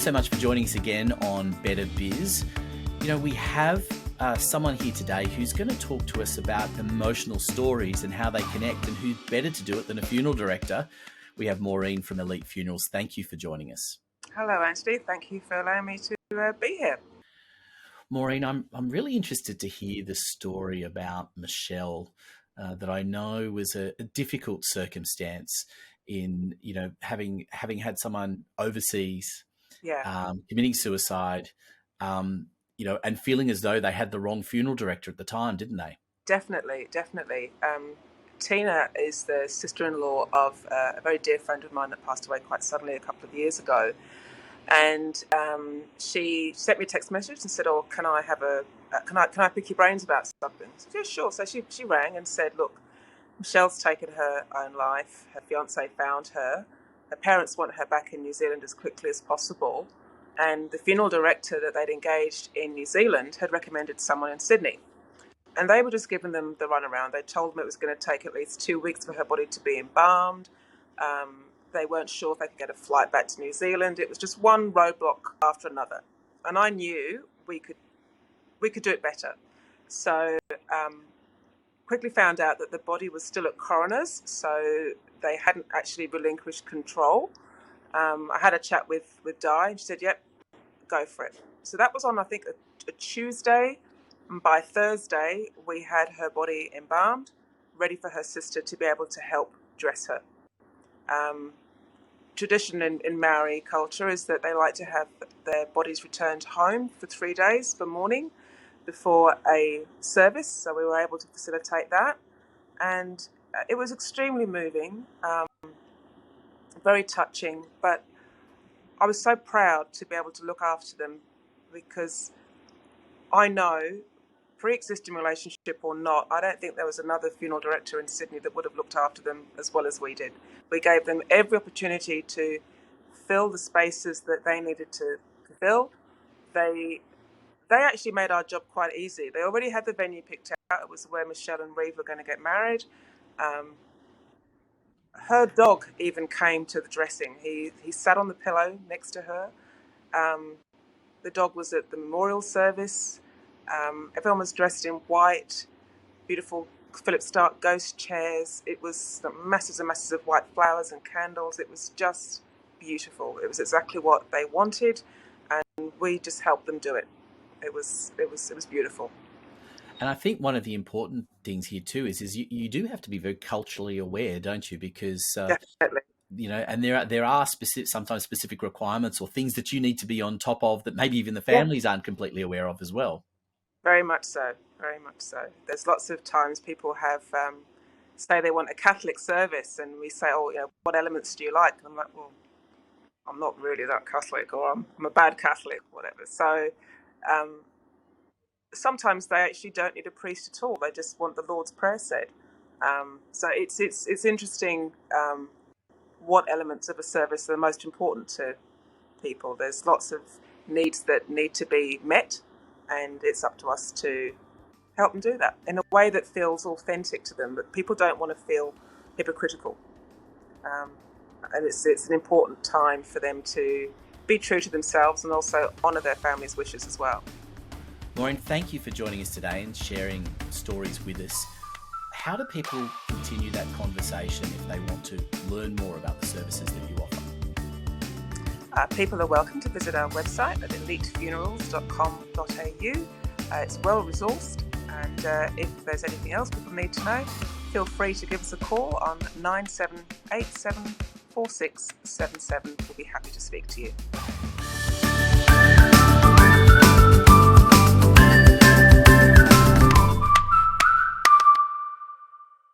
so much for joining us again on Better Biz. You know, we have someone here today who's going to talk to us about emotional stories and how they connect, and who's better to do it than a funeral director. We have Maureen from Elite Funerals. Thank you for joining us. Hello, Anthony. Thank you for allowing me to be here. Maureen, I'm really interested to hear the story about Michelle that I know was a difficult circumstance in, you know, having had someone overseas, committing suicide, you know, and feeling as though they had the wrong funeral director at the time, didn't they? Definitely. Tina is the sister-in-law of a very dear friend of mine that passed away quite suddenly a couple of years ago. And she sent me a text message and said, "Oh, can I pick your brains about something?" I said, "Yeah, sure." So she rang and said, "Look, Michelle's taken her own life. Her fiance found her. Her parents want her back in New Zealand as quickly as possible. And the funeral director that they'd engaged in New Zealand had recommended someone in Sydney." And they were just giving them the runaround. They told them it was going to take at least 2 weeks for her body to be embalmed. They weren't sure if they could get a flight back to New Zealand. It was just one roadblock after another. And I knew we could do it better. So quickly found out that the body was still at coroner's, so they hadn't actually relinquished control. I had a chat with Di, and she said, "Yep, go for it." So that was on, I think, a Tuesday. And by Thursday, we had her body embalmed, ready for her sister to be able to help dress her. Tradition in Maori culture is that they like to have their bodies returned home for 3 days for mourning before a service, so we were able to facilitate that. And it was extremely moving, very touching, but I was so proud to be able to look after them, because I know, pre-existing relationship or not, I don't think there was another funeral director in Sydney that would have looked after them as well as we did. We gave them every opportunity to fill the spaces that they needed to fill. They actually made our job quite easy. They already had the venue picked out. It was where Michelle and Reeve were going to get married. Her dog even came to the dressing. He sat on the pillow next to her. The dog was at the memorial service. Everyone was dressed in white, beautiful Philip Stark ghost chairs. It was masses and masses of white flowers and candles. It was just beautiful. It was exactly what they wanted, and we just helped them do it. It was beautiful. And I think one of the important things here too is you do have to be very culturally aware, don't you? Because Definitely. You know, and there are sometimes specific requirements or things that you need to be on top of that maybe even the families aren't completely aware of as well. Very much so. Very much so. There's lots of times people have say they want a Catholic service, and we say, "Oh, you know, what elements do you like?" And I'm like, "Well, I'm not really that Catholic, or I'm a bad Catholic, whatever." So sometimes they actually don't need a priest at all. They just want the Lord's Prayer said. So it's interesting what elements of a service are the most important to people. There's lots of needs that need to be met, and it's up to us to help them do that in a way that feels authentic to them, that people don't want to feel hypocritical. And it's an important time for them to be true to themselves and also honour their family's wishes as well. Maureen, thank you for joining us today and sharing stories with us. How do people continue that conversation if they want to learn more about the services that you offer? People are welcome to visit our website at elitefunerals.com.au. It's well resourced, and if there's anything else people need to know, feel free to give us a call on 9787 4677. We'll be happy to speak to you.